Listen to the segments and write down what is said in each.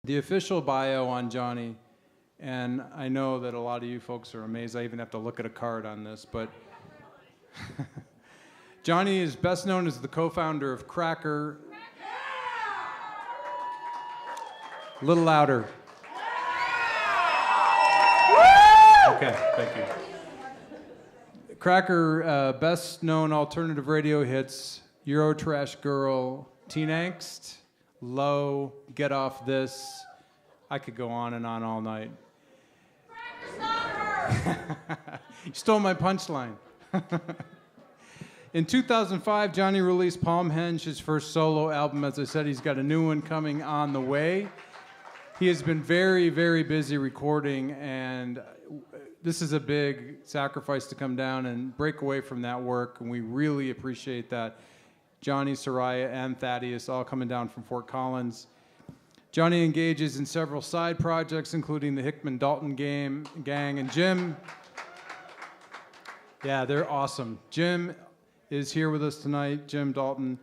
The official bio on Johnny, and I know that a lot of you folks are amazed. I even have to look at a card on this, but Johnny is best known as the co-founder of Cracker. A little louder. Okay, thank you. Cracker, best known alternative radio hits, Eurotrash Girl, Teen Angst, Low, Get Off This. I could go on and on all night. Cracker's not her! You stole my punchline. In 2005, Johnny released Palmhenge, his first solo album. As I said, he's got a new one coming on the way. He has been very, very busy recording, and this is a big sacrifice to come down and break away from that work, and we really appreciate that. Johnny, Soraya, and Thaddeus all coming down from Fort Collins. Johnny engages in several side projects, including the Hickman-Dalton Gang, and Jim. Yeah, they're awesome. Jim is here with us tonight, Jim Dalton.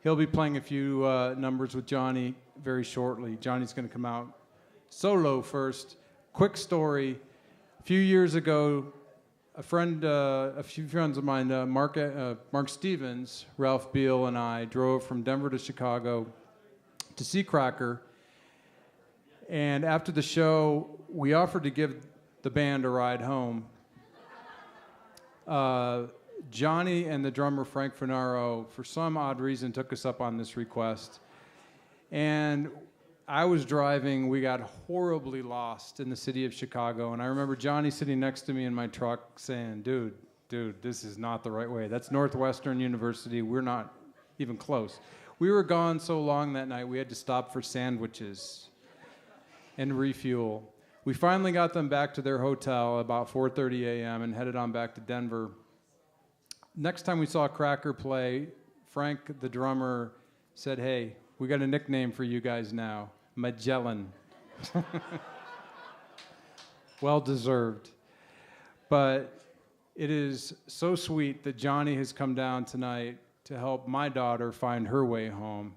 He'll be playing a few numbers with Johnny very shortly. Johnny's going to come out solo first. Quick story. A few years ago, a few friends of mine, Mark Stevens, Ralph Beal, and I drove from Denver to Chicago to see Cracker. And after the show, we offered to give the band a ride home. Johnny and the drummer Frank Finaro, for some odd reason, took us up on this request. And I was driving, we got horribly lost in the city of Chicago, and I remember Johnny sitting next to me in my truck saying, dude, this is not the right way. That's Northwestern University, we're not even close. We were gone so long that night, we had to stop for sandwiches and refuel. We finally got them back to their hotel about 4:30 a.m. and headed on back to Denver. Next time we saw Cracker play, Frank, the drummer, said, hey, we got a nickname for you guys now, Magellan. Well deserved. But it is so sweet that Johnny has come down tonight to help my daughter find her way home.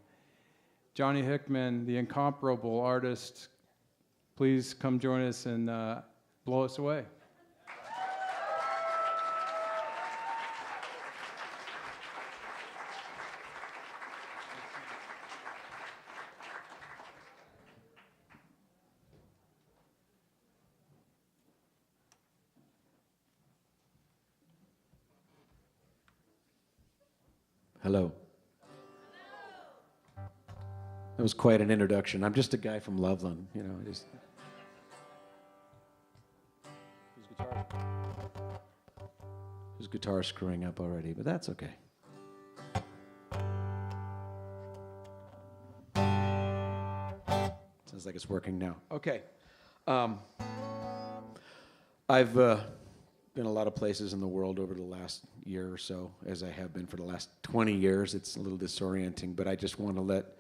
Johnny Hickman, the incomparable artist, please come join us and blow us away. Hello. That was quite an introduction. I'm just a guy from Loveland, you know. Whose guitar's screwing up already, but that's okay. Sounds like it's working now. Okay. I've been a lot of places in the world over the last year or so, as I have been for the last 20 years. It's a little disorienting, but I just want to let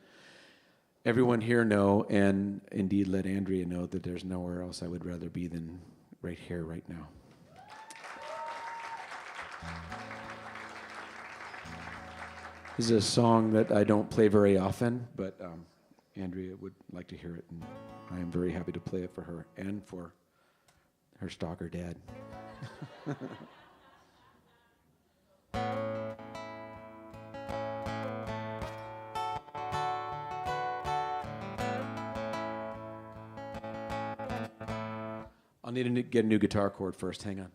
everyone here know, and indeed let Andrea know, that there's nowhere else I would rather be than right here, right now. This is a song that I don't play very often, but Andrea would like to hear it, and I am very happy to play it for her and for her stalker dad. I'll need to get a new guitar chord first. Hang on.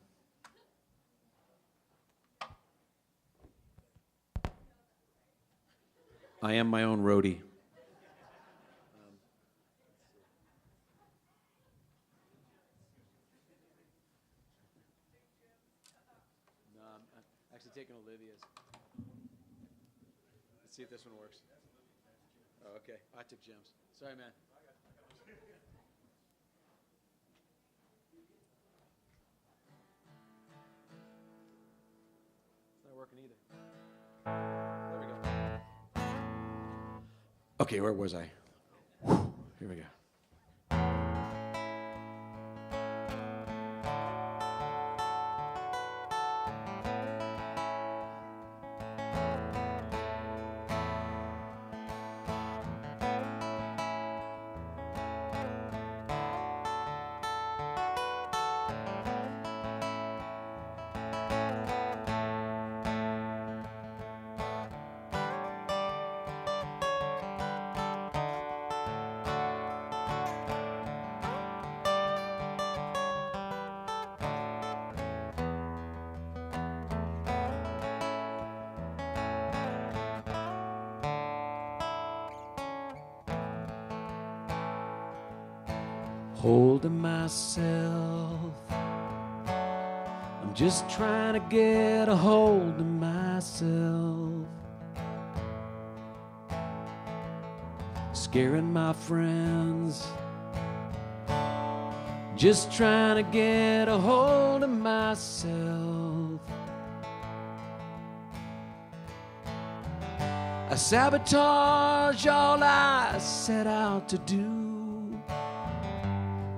I am my own roadie. No, I'm actually taking Olivia's. Let's see if this one works. Oh, okay. I took Jim's. Sorry, man. It's not working either. There we go. Okay, where was I? Here we go. holding myself. I'm just trying to get a hold of myself. Scaring my friends, just trying to get a hold of myself. I sabotage all I set out to do.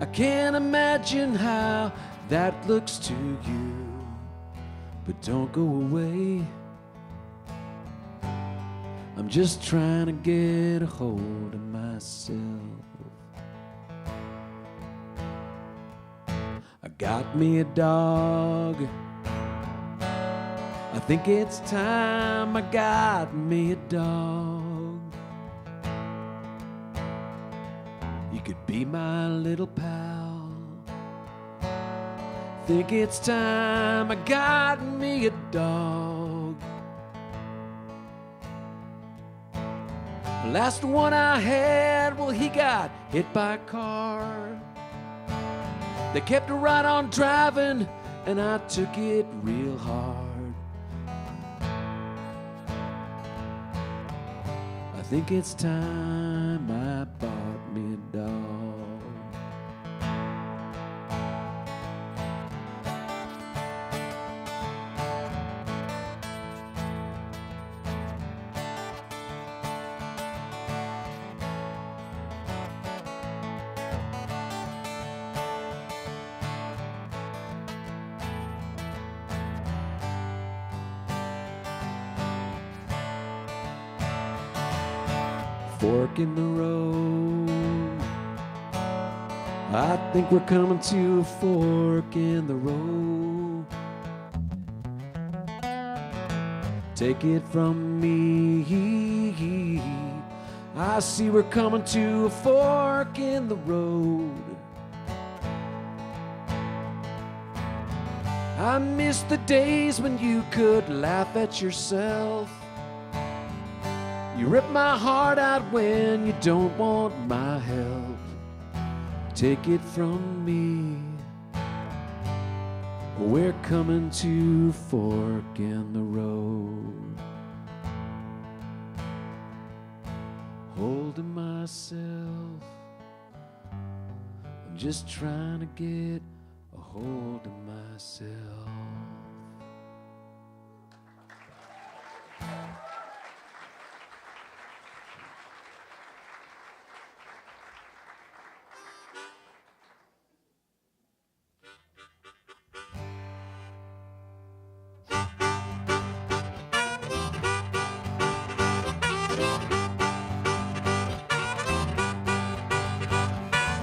I can't imagine how that looks to you, but don't go away. I'm just trying to get a hold of myself. I got me a dog. I think it's time I got me a dog. You could be my little pal. Think it's time I got me a dog. The last one I had, well, he got hit by a car. They kept right on driving, and I took it real hard. I think it's time I bought me a dog. Fork in the road. I think we're coming to a fork in the road. Take it from me, I see we're coming to a fork in the road. I miss the days when you could laugh at yourself. You rip my heart out when you don't want my help. Take it from me, we're coming to fork in the road. Holding myself, I'm just trying to get a hold of myself.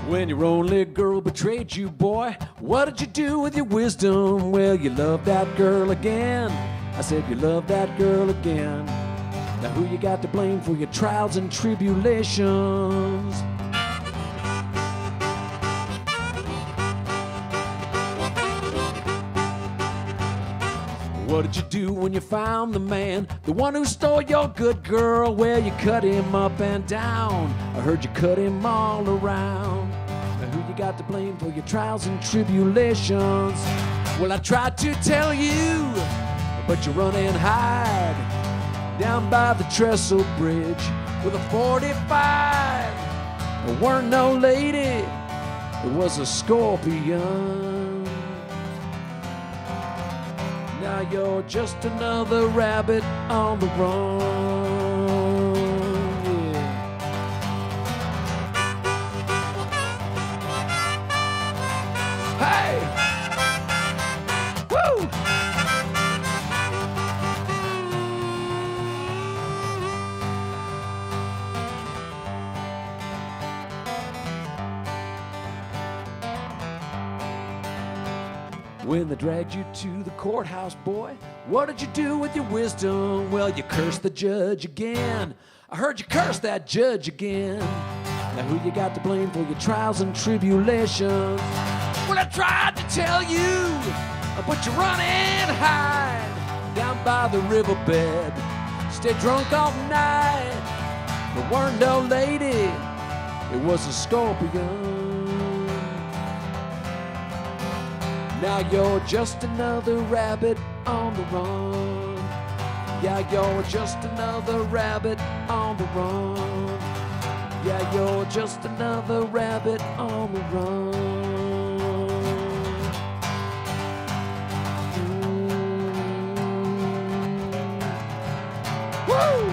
When your only girl betrayed you, boy, what did you do with your wisdom? Well, you loved that girl again. I said you loved that girl again. Now who you got to blame for your trials and tribulations? What did you do when you found the man, the one who stole your good girl? Well, you cut him up and down. I heard you cut him all around. Now who you got to blame for your trials and tribulations? Well, I tried to tell you, but you run and hide down by the trestle bridge with a 45. There weren't no lady, it was a scorpion. Now you're just another rabbit on the run. Yeah. Hey! Woo! When they dragged you to the courthouse, boy, what did you do with your wisdom? Well, you cursed the judge again. I heard you curse that judge again. Now who you got to blame for your trials and tribulations? Well, I tried to tell you, but you run and hide down by the riverbed. Stay drunk all night. There weren't no lady, it was a scorpion. Now you're just another rabbit on the run. Yeah, you're just another rabbit on the run. Yeah, you're just another rabbit on the run. Woo!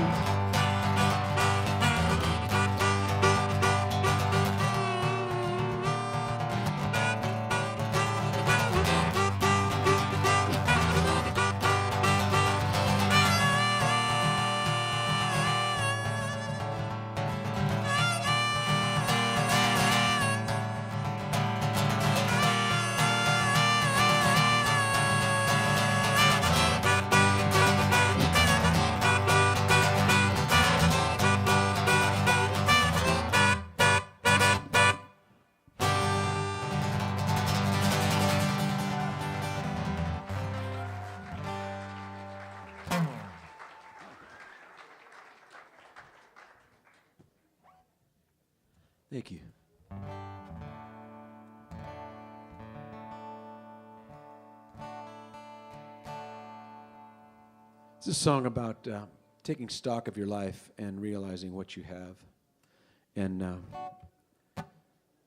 Thank you. It's a song about taking stock of your life and realizing what you have and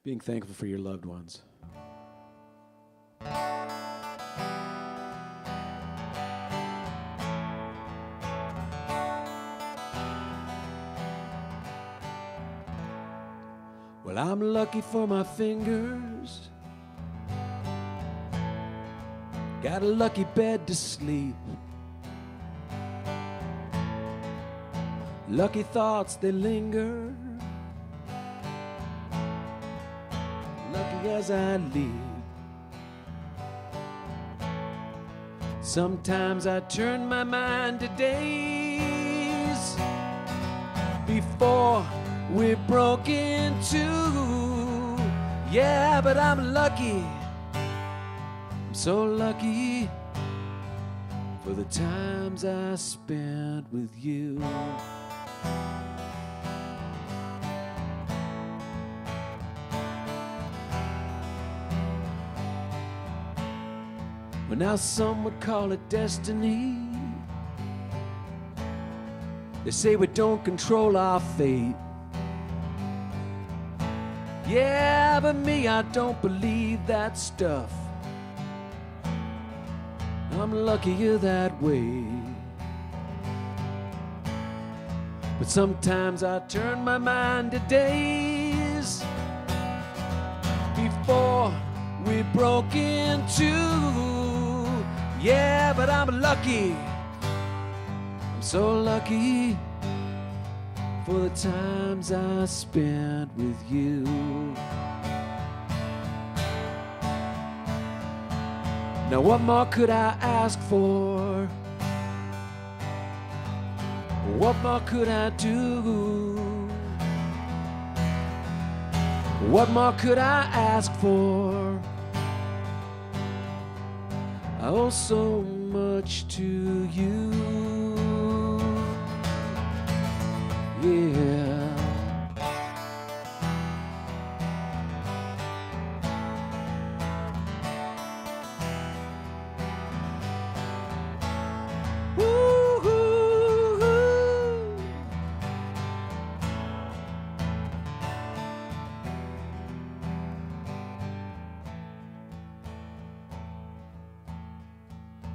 being thankful for your loved ones. Well, I'm lucky for my fingers. Got a lucky bed to sleep. Lucky thoughts, they linger. Lucky as I leap. Sometimes I turn my mind to days before we're broke into. Yeah, but I'm lucky. I'm so lucky for the times I spent with you. Well, now some would call it destiny. They say we don't control our fate. Yeah, but me, I don't believe that stuff. I'm luckier that way. But sometimes I turn my mind to days before we broke into. Yeah, but I'm lucky. I'm so lucky for the times I spent with you. Now what more could I ask for? What more could I do? What more could I ask for? I owe so much to you. Yeah.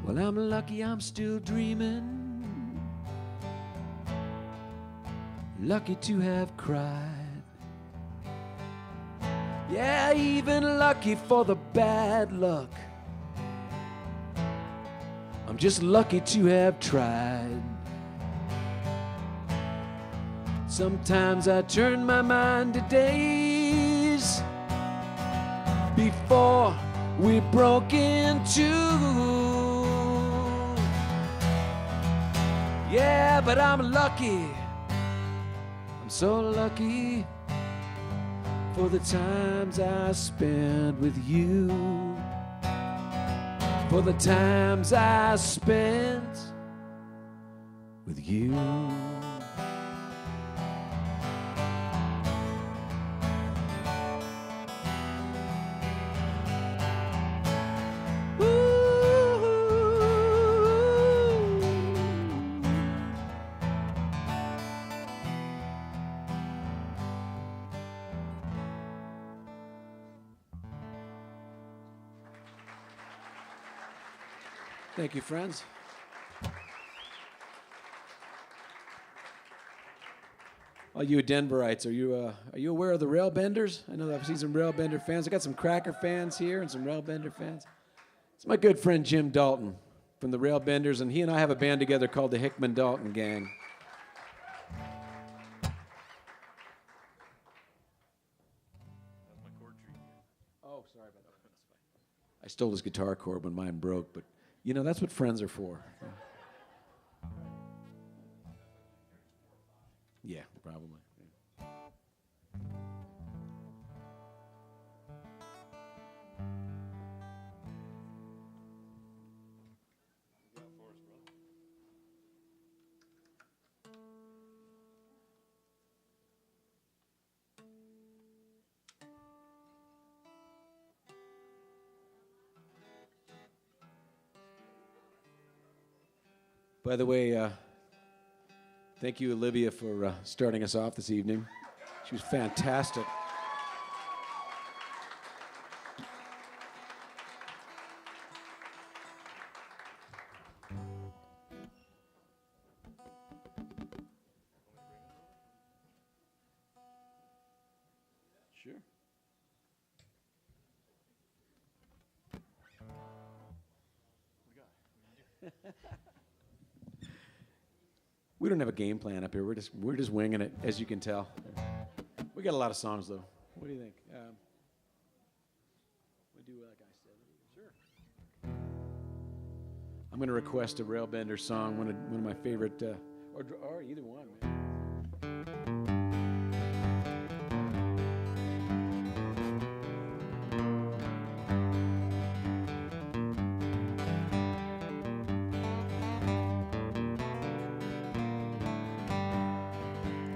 Well, I'm lucky I'm still dreaming. Lucky to have cried. Yeah, even lucky for the bad luck. I'm just lucky to have tried. Sometimes I turn my mind to days before we broke into. Yeah, but I'm lucky. I'm so lucky for the times I spent with you. For the times I spent with you. Thank you, friends. All you Denverites, are you aware of the Railbenders? I know I've seen some Railbender fans. I got some Cracker fans here and some Railbender fans. It's my good friend Jim Dalton from the Railbenders, and he and I have a band together called the Hickman Dalton Gang. Oh, sorry about that. I stole his guitar cord when mine broke, but you know, that's what friends are for. Yeah, probably. By the way, thank you, Olivia, for starting us off this evening. She was fantastic. Sure. We don't have a game plan up here. We're just winging it, as you can tell. We got a lot of songs, though. What do you think? We do like I said. Sure. I'm going to request a Railbender song, one of my favorite, or either one, man.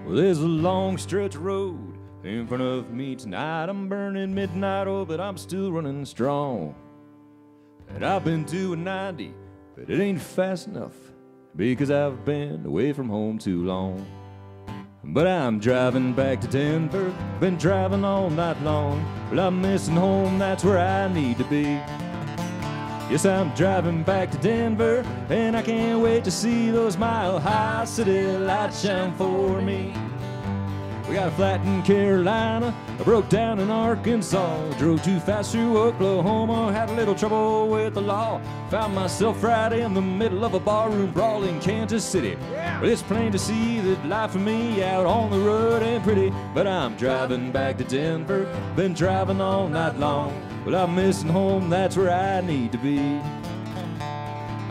Well, there's a long stretch of road in front of me tonight. I'm burning midnight oil, but I'm still running strong. And I've been doing 90, but it ain't fast enough because I've been away from home too long. But I'm driving back to Denver, been driving all night long. Well, I'm missing home, that's where I need to be. Yes, I'm driving back to Denver, and I can't wait to see those mile-high city lights shine for me. We got a flat in Carolina, I broke down in Arkansas, drove too fast through Oklahoma, had a little trouble with the law. Found myself right in the middle of a barroom brawl in Kansas City. Well, it's plain to see that life for me out on the road ain't pretty, but I'm driving back to Denver, been driving all night long. Well, I'm missing home, that's where I need to be.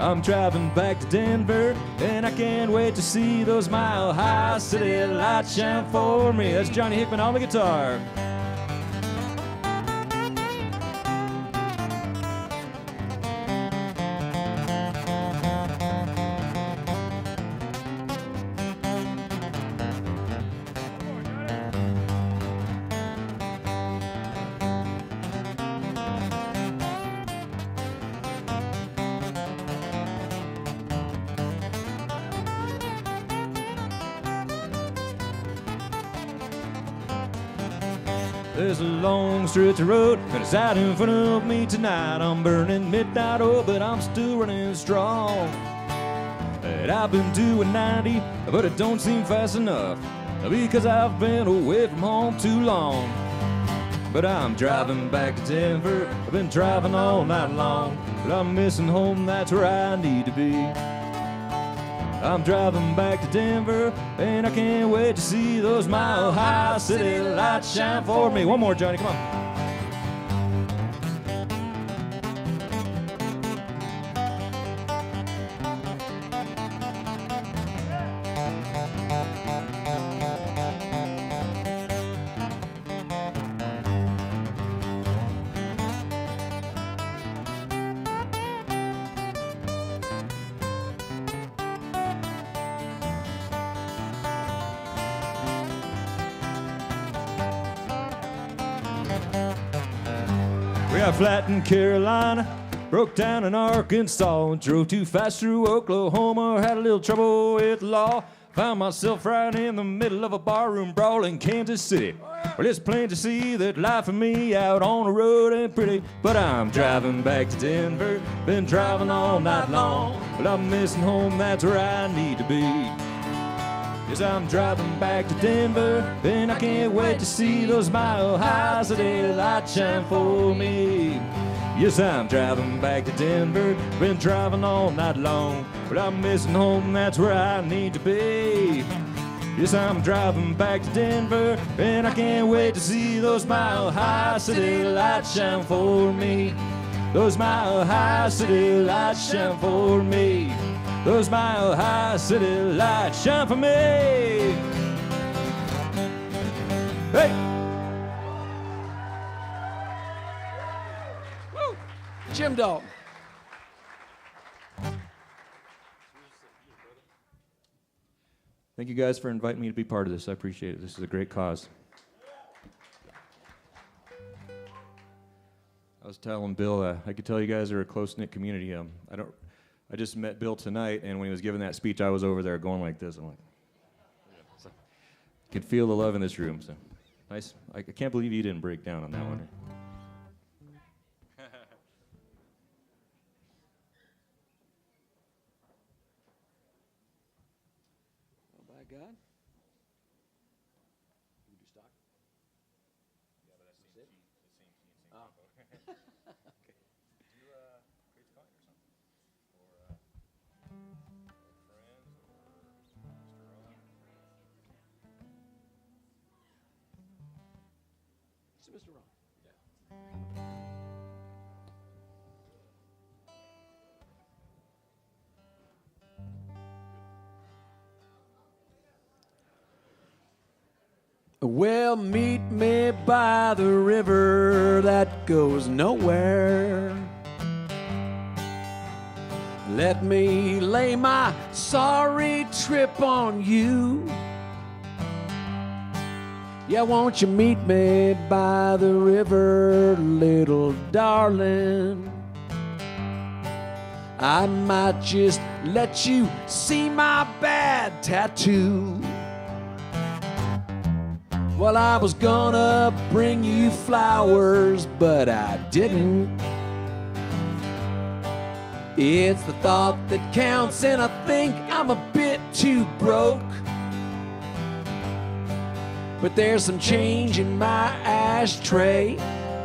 I'm driving back to Denver, and I can't wait to see those mile-high city lights shine for me. That's Johnny Hickman on the guitar. There's a long stretch of road, and it's out in front of me tonight. I'm burning midnight oil, but I'm still running strong. And I've been doing 90, but it don't seem fast enough because I've been away from home too long. But I'm driving back to Denver, I've been driving all night long. But I'm missing home, that's where I need to be. I'm driving back to Denver, and I can't wait to see those mile-high city lights shine for me. One more, Johnny, come on. We got flat in Carolina, broke down in Arkansas, drove too fast through Oklahoma, had a little trouble with the law. Found myself right in the middle of a barroom brawl in Kansas City. Well, it's plain to see that life for me out on the road ain't pretty. But I'm driving back to Denver, been driving all night long. But I'm missing home, that's where I need to be. Yes, I'm driving back to Denver, and I can't wait to see those mile-high city lights shine for me. Yes, I'm driving back to Denver, been driving all night long. But I'm missing home, that's where I need to be. Yes, I'm driving back to Denver, and I can't wait to see those mile-high city lights shine for me. Those mile-high city lights shine for me. Those mile-high city lights shine for me. Hey! Woo! Jim Dalton. Thank you guys for inviting me to be part of this. I appreciate it. This is a great cause. I was telling Bill, I could tell you guys are a close-knit community. I just met Bill tonight, and when he was giving that speech, I was over there going like this. I'm like, so, could feel the love in this room. So nice. I can't believe you didn't break down on that one. By God. You do stock? Yeah, but that's the same combo. Okay. Do you create the or something? Or friends or Mr. Rowan? It's Mr. Ron. Yeah. Well, meet me by the river that goes nowhere. Let me lay my sorry trip on you. Yeah, won't you meet me by the river, little darling? I might just let you see my bad tattoo. Well, I was gonna bring you flowers, but I didn't. It's the thought that counts, and I think I'm a bit too broke. But there's some change in my ashtray,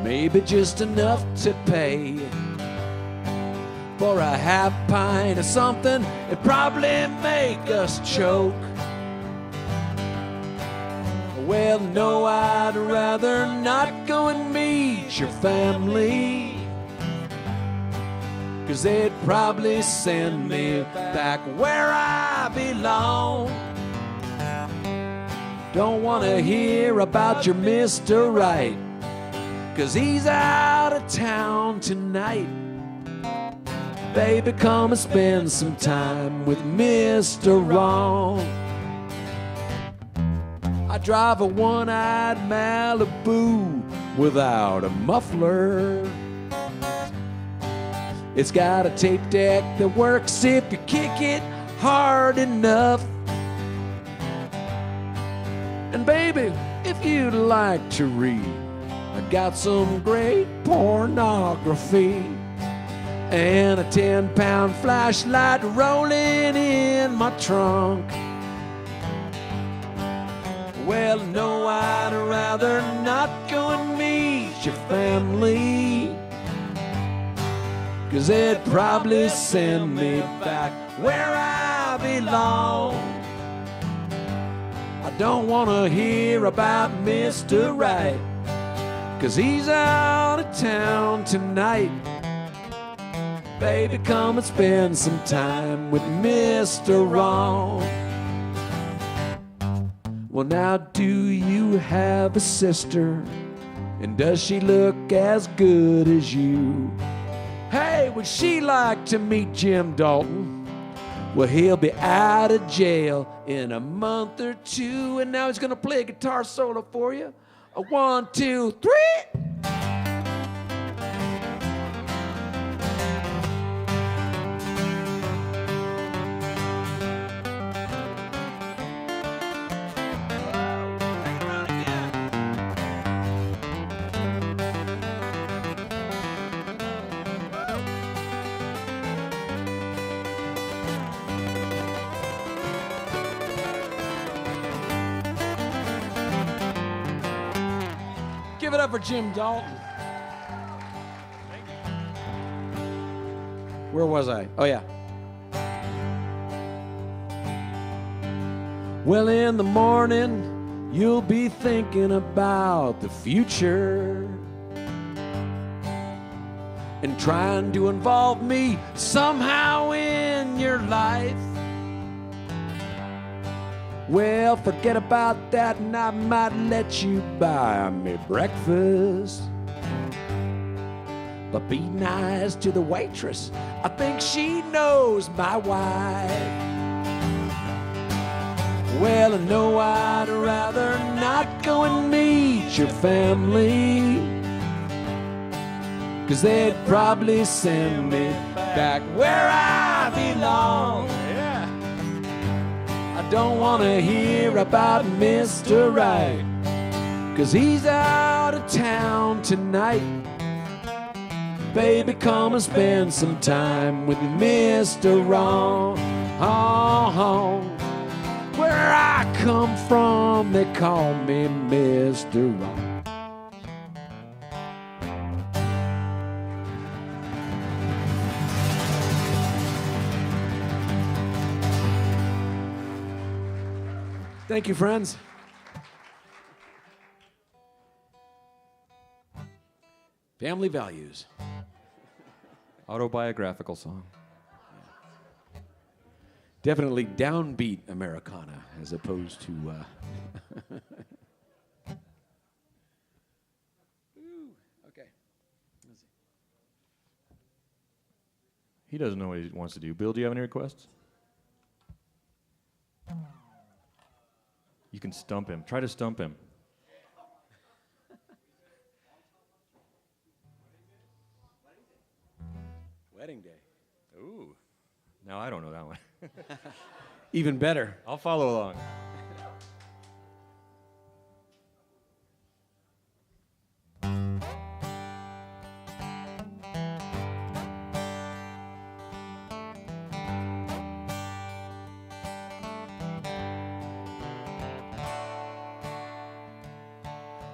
maybe just enough to pay for a half pint of something that'd probably make us choke. Well, no, I'd rather not go and meet your family, 'cause they'd probably send me back where I belong. Don't wanna hear about your Mr. Right, 'cause he's out of town tonight. Baby, come and spend some time with Mr. Wrong. I drive a one-eyed Malibu without a muffler. It's got a tape deck that works if you kick it hard enough. And baby, if you'd like to read, I got some great pornography and a 10-pound flashlight rolling in my trunk. Well, no, I'd rather not go and meet your family, 'cause they'd probably send me back where I belong. I don't wanna hear about Mr. Right, 'cause he's out of town tonight. Baby, come and spend some time with Mr. Wrong. Well, now, do you have a sister? And does she look as good as you? Hey, would she like to meet Jim Dalton? Well, he'll be out of jail in a month or two, and now he's gonna play a guitar solo for you. A 1, 2, 3. give it up for Jim Dalton. Where was I? Oh, yeah. Well, in the morning, you'll be thinking about the future and trying to involve me somehow in your life. Well, forget about that and I might let you buy me breakfast. But be nice to the waitress. I think she knows my wife. Well, I know I'd rather not go and meet your family, 'cause they'd probably send me back where I belong. Yeah. I don't want to hear about Mr. Right, 'cause he's out of town tonight. Baby, come and spend some time with Mr. Wrong. Where I come from, they call me Mr. Wrong. Thank you, friends. Family values. Autobiographical song. Definitely downbeat Americana as opposed to. Ooh, okay. Let's see. He doesn't know what he wants to do. Bill, do you have any requests? You can stump him. Try to stump him. Wedding Day. Ooh. Now I don't know that one. Even better. I'll follow along.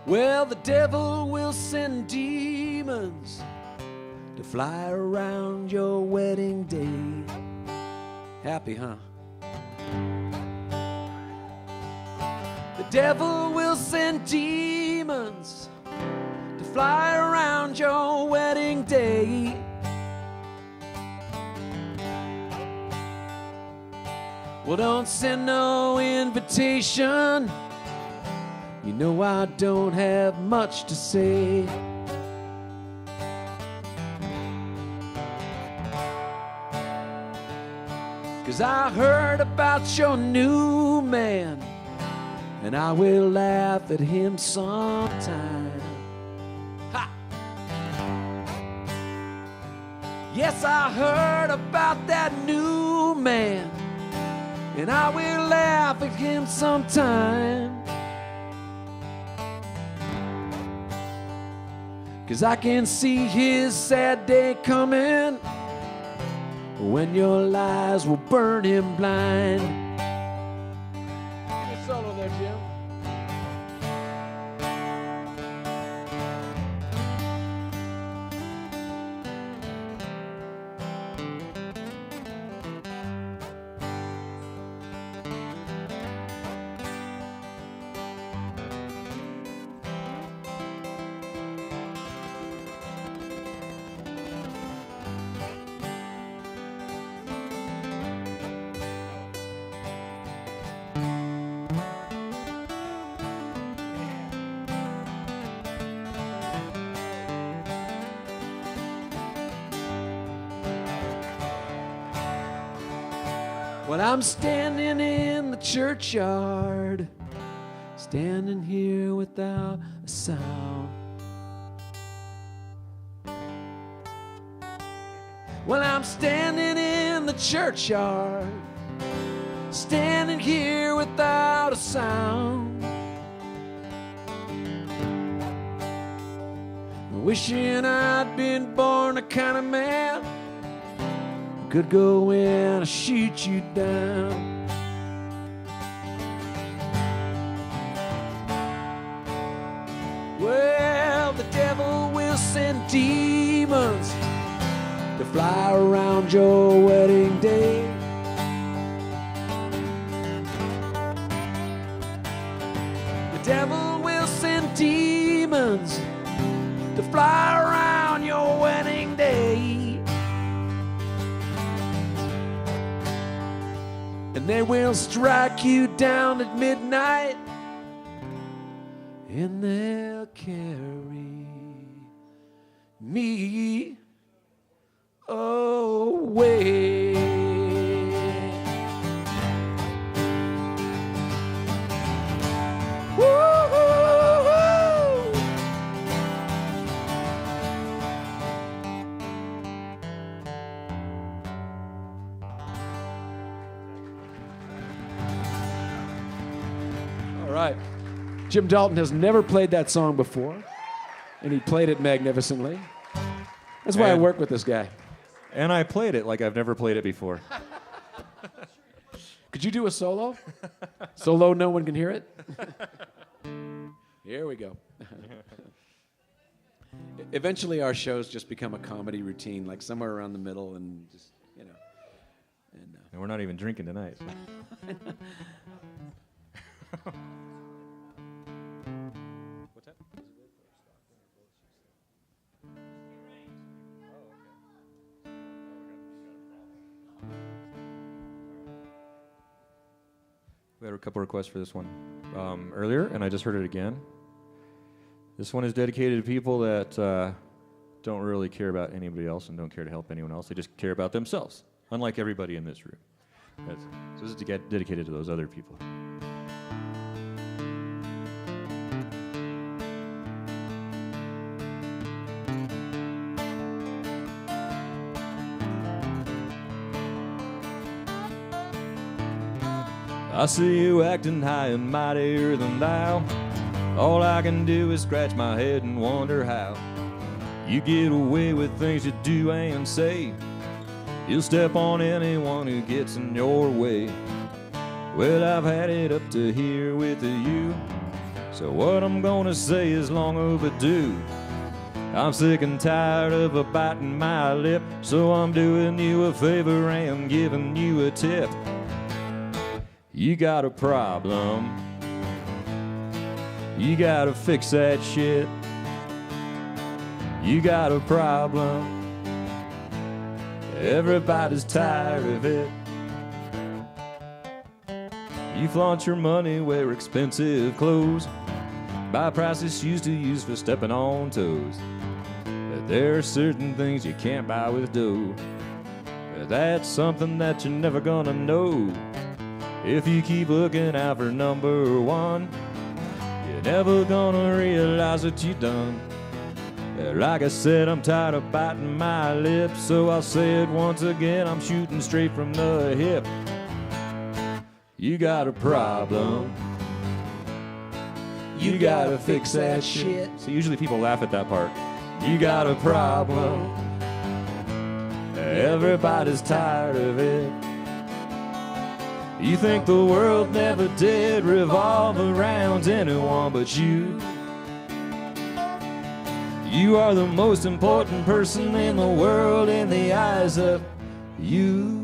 Well, the devil will send demons to fly around your wedding day. Happy, huh? The devil will send demons to fly around your wedding day. Well, don't send no invitation. You know I don't have much to say. 'Cause I heard about your new man, and I will laugh at him sometime. Ha! Yes, I heard about that new man, and I will laugh at him sometime. 'Cause I can see his sad day coming, when your lies will burn him blind. Give me a solo there, Jim. Well, I'm standing in the churchyard, standing here without a sound. Well, I'm standing in the churchyard, standing here without a sound. Wishing I'd been born a kind of man could go in and shoot you down. Well, the devil will send demons to fly around your wedding day. The devil will send demons to fly around your wedding day. And they will strike you down at midnight, and they'll carry me away. Woo-hoo-hoo. All right. Jim Dalton has never played that song before, and he played it magnificently. That's why I work with this guy. And I played it like I've never played it before. Could you do a solo? So low no one can hear it? Here we go. Eventually our shows just become a comedy routine, like somewhere around the middle, and just, you know. And we're not even drinking tonight. So. What's that? We had a couple requests for this one earlier, and I just heard it again. This one is dedicated to people that don't really care about anybody else and don't care to help anyone else. They just care about themselves, unlike everybody in this room. So this is to get dedicated to those other people. I see you acting high and mightier than thou. All I can do is scratch my head and wonder how you get away with things you do and say. You'll step on anyone who gets in your way. Well, I've had it up to here with you, so what I'm gonna say is long overdue. I'm sick and tired of biting my lip, so I'm doing you a favor and giving you a tip. You got a problem, you gotta fix that shit. You got a problem, everybody's tired of it. You flaunt your money, wear expensive clothes, buy prices used to use for stepping on toes. But there are certain things you can't buy with dough. But that's something that you're never gonna know. If you keep looking out for number one, you're never gonna realize what you done. Like I said, I'm tired of biting my lips, so I'll say it once again, I'm shooting straight from the hip. You got a problem, you gotta fix that shit. So usually people laugh at that part. You got a problem, everybody's tired of it. You think the world never did revolve around anyone but you. You are the most important person in the world in the eyes of you.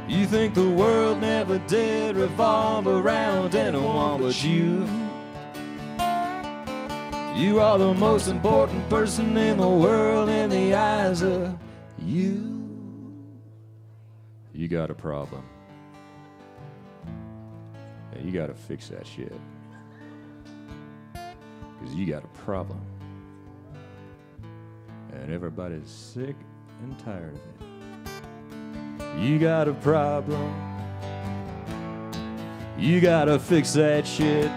You think the world never did revolve around anyone but you. You are the most important person in the world in the eyes of you. You got a problem. And you gotta fix that shit. 'Cause you got a problem. And everybody's sick and tired of it. You got a problem, you gotta fix that shit.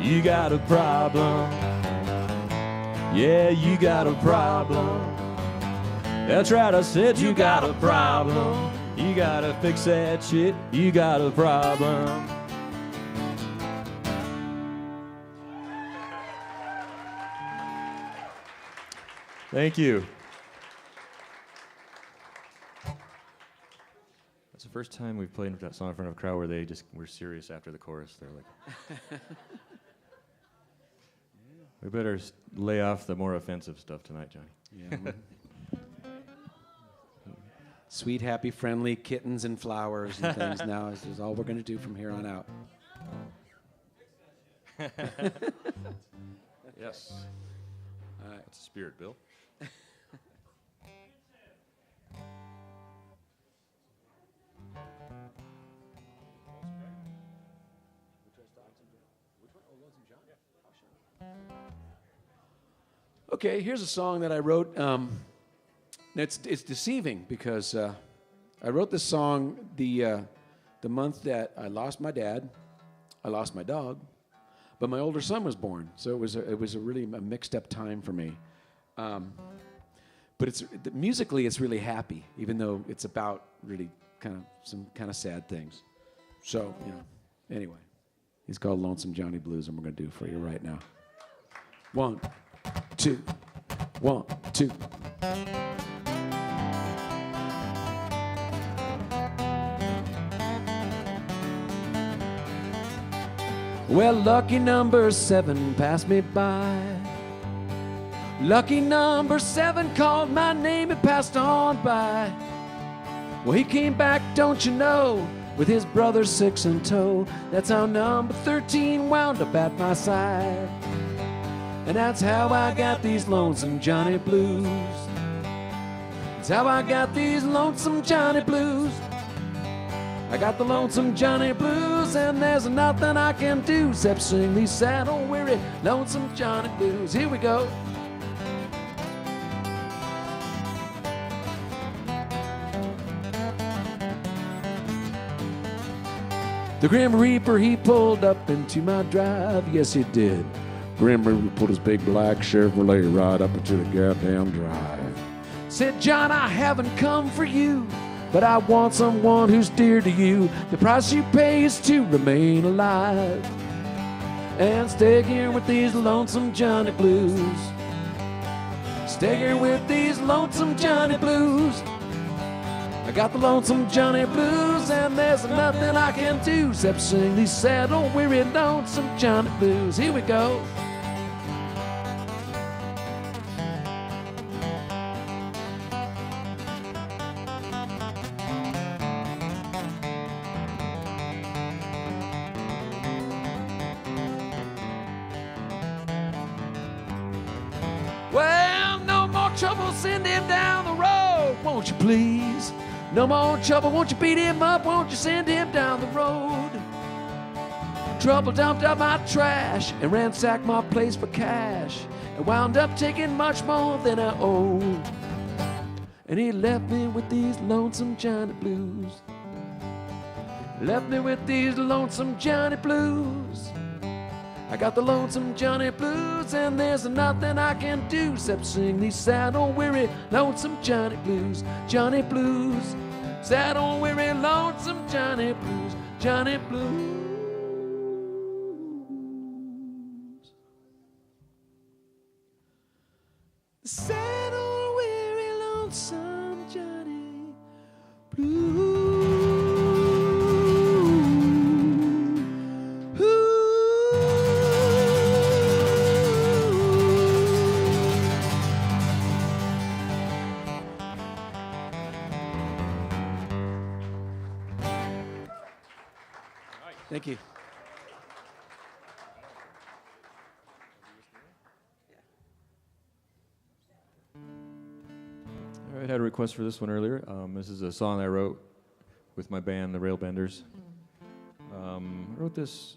You got a problem, Yeah, you got a problem. That's right, I said you got a problem. You gotta fix that shit. You got a problem. Thank you. That's the first time we've played that song in front of a crowd where they just were serious after the chorus. They're like, we better lay off the more offensive stuff tonight, Johnny. Yeah. Sweet, happy, friendly kittens and flowers and things now is all we're going to do from here on out. Yes. That's the spirit, Bill. Okay, here's a song that I wrote. It's deceiving because I wrote this song the month that I lost my dad, I lost my dog, but my older son was born. So it was a really mixed up time for me. But musically it's really happy, even though it's about really some kind of sad things. So anyway, it's called Lonesome Johnny Blues, and we're gonna do it for you right now. 1, 2, 1, 2. Well, lucky number 7 passed me by. Lucky number 7 called my name and passed on by. Well, he came back, don't you know, with his brother 6 in tow. That's how number 13 wound up at my side. And that's how I got these lonesome Johnny blues. That's how I got these lonesome Johnny blues. I got the lonesome Johnny blues, and there's nothing I can do except sing these sad, old, weary, lonesome Johnny blues. Here we go. The Grim Reaper, he pulled up into my drive. Yes, he did. Grim Reaper put his big black Chevrolet right up into the goddamn drive. Said, John, I haven't come for you, but I want someone who's dear to you. The price you pay is to remain alive and stay here with these lonesome Johnny blues. Stay here with these lonesome Johnny blues. I got the lonesome Johnny blues, and there's nothing I can do except sing these sad, old, weary, lonesome Johnny blues. Here we go. Well, no more trouble, send him down the road, won't you please? No more trouble, won't you beat him up, won't you send him down the road? Trouble dumped out my trash and ransacked my place for cash and wound up taking much more than I owed. And he left me with these lonesome Johnny blues. Left me with these lonesome Johnny blues. I got the lonesome Johnny blues, and there's nothing I can do except sing these sad, old, weary, lonesome Johnny blues. Johnny blues, sad, old, weary, lonesome Johnny blues. Johnny blues. Sad, old, weary, lonesome Johnny blues. Thank you. All right, I had a request for this one earlier. This is a song I wrote with my band, the Railbenders. I wrote this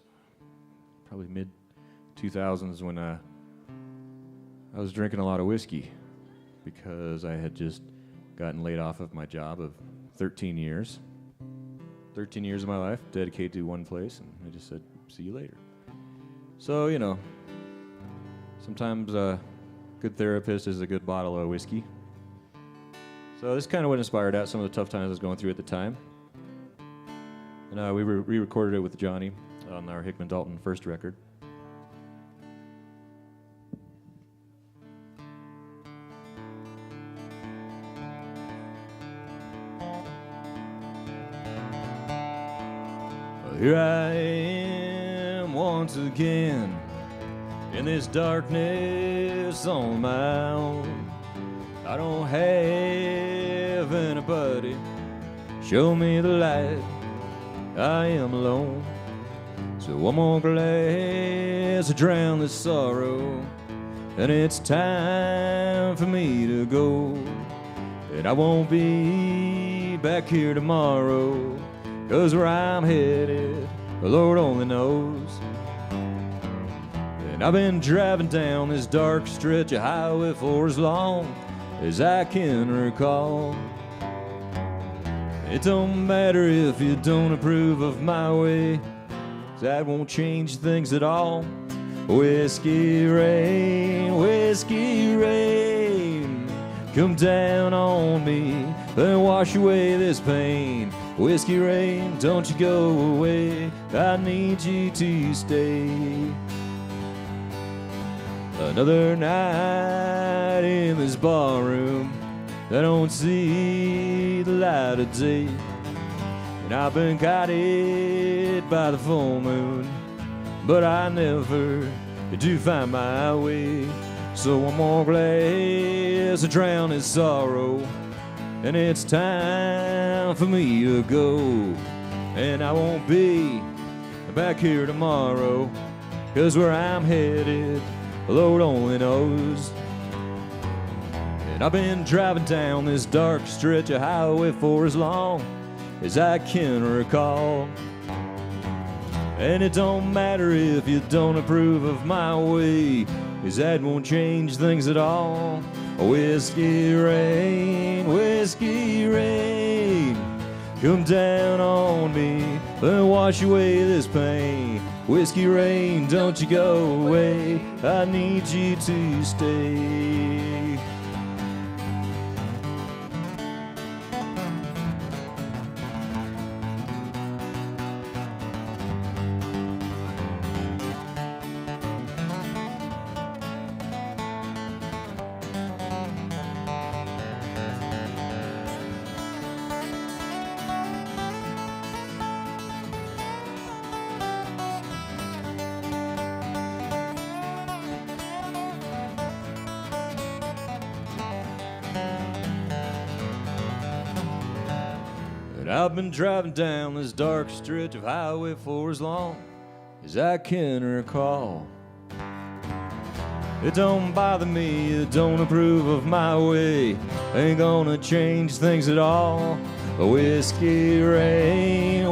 probably mid-2000s when I was drinking a lot of whiskey because I had just gotten laid off of my job of 13 years. 13 years of my life dedicated to one place, and I just said, see you later. So, sometimes Good therapist is a good bottle of whiskey. So this is kind of what inspired that, some of the tough times I was going through at the time. And we re-recorded it with Johnny on our Hickman Dalton first record. Here I am once again in this darkness on my own. I don't have anybody show me the light. I am alone. So one more glass to drown this sorrow, and it's time for me to go. And I won't be back here tomorrow, 'cause where I'm headed, the Lord only knows. And I've been driving down this dark stretch of highway for as long as I can recall. It don't matter if you don't approve of my way, 'cause that won't change things at all. Whiskey rain, come down on me and wash away this pain. Whiskey rain, don't you go away, I need you to stay. Another night in this barroom, I don't see the light of day. And I've been guided by the full moon, but I never do find my way. So one more glass to drown this sorrow, and it's time for me to go. And I won't be back here tomorrow, 'cause where I'm headed, the Lord only knows. And I've been driving down this dark stretch of highway for as long as I can recall. And it don't matter if you don't approve of my way, 'cause that won't change things at all. Whiskey rain, come down on me and wash away this pain. Whiskey rain, don't you go away, I need you to stay. I've been driving down this dark stretch of highway for as long as I can recall. It don't bother me, it don't approve of my way, ain't gonna change things at all. Whiskey rain,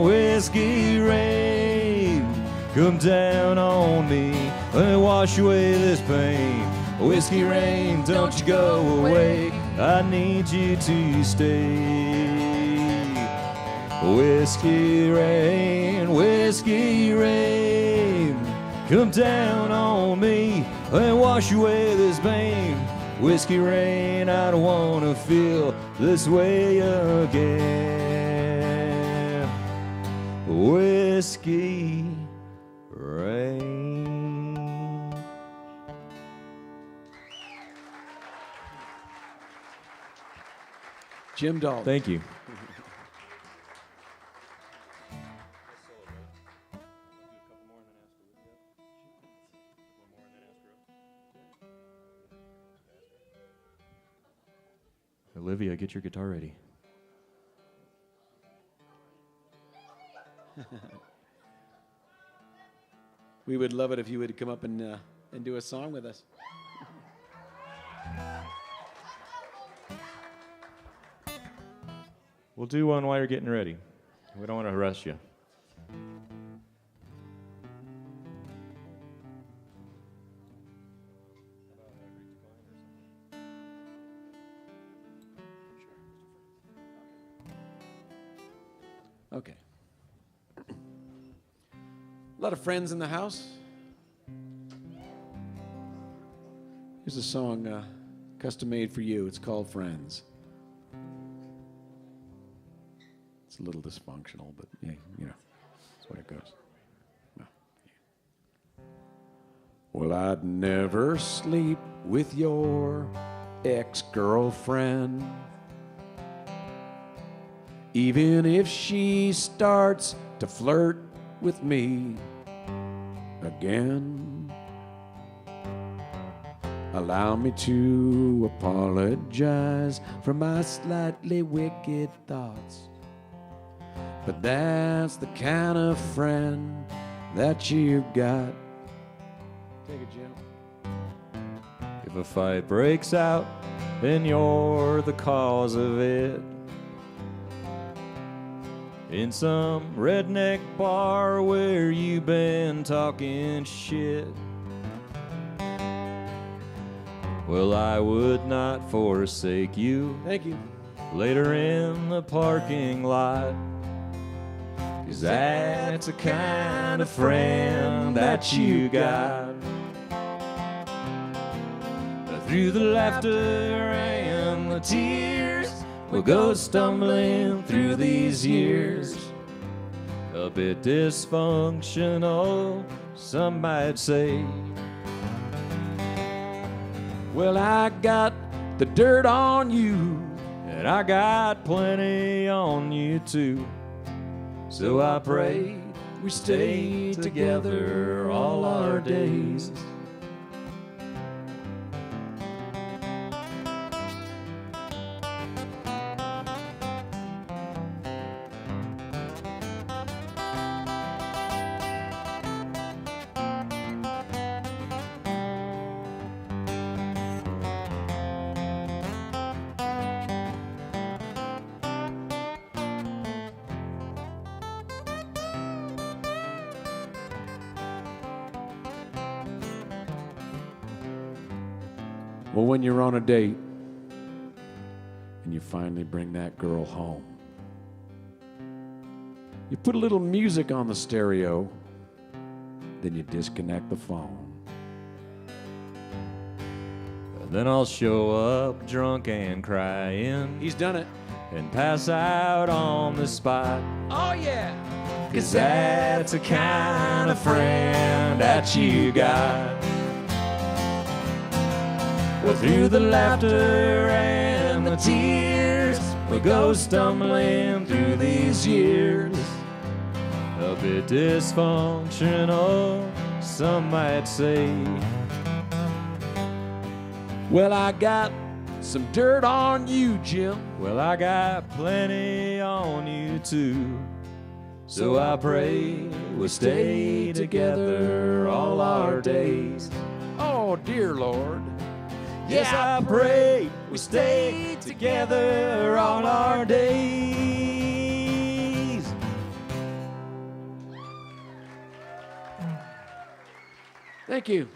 come down on me and wash away this pain. Whiskey rain, don't you go away, I need you to stay. Whiskey rain, come down on me and wash away this pain. Whiskey rain, I don't want to feel this way again. Whiskey rain. Jim Dalton. Thank you. Olivia, get your guitar ready. We would love it if you would come up and do a song with us. We'll do one while you're getting ready. We don't want to rush you. Okay. A lot of friends in the house. Here's a song custom made for you. It's called Friends. It's a little dysfunctional, but yeah, you know, that's the way it goes. Well, I'd never sleep with your ex-girlfriend, even if she starts to flirt with me again. Allow me to apologize for my slightly wicked thoughts, but that's the kind of friend that you've got. Take it, Jim. If a fight breaks out, then you're the cause of it. In some redneck bar where you've been talking shit. Well, I would not forsake you. Thank you. Later in the parking lot, 'cause that's the kind of friend that you got. Through the laughter and the tears, we'll go stumbling through these years. A bit dysfunctional, some might say. Well, I got the dirt on you, And I got plenty on you too. So I pray we stay together all our days. Well, when you're on a date and you finally bring that girl home, you put a little music on the stereo, then you disconnect the phone. Then I'll show up drunk and crying He's done it. and pass out on the spot. Oh, yeah. 'Cause that's the kind of friend that you got. Well, through the laughter and the tears, we go stumbling through these years. A bit dysfunctional, some might say. Well, I got some dirt on you, Jim. Well, I got plenty on you too. So I pray we'll stay together all our days. Oh, dear Lord. Yes, I pray we stay together all our days. Thank you.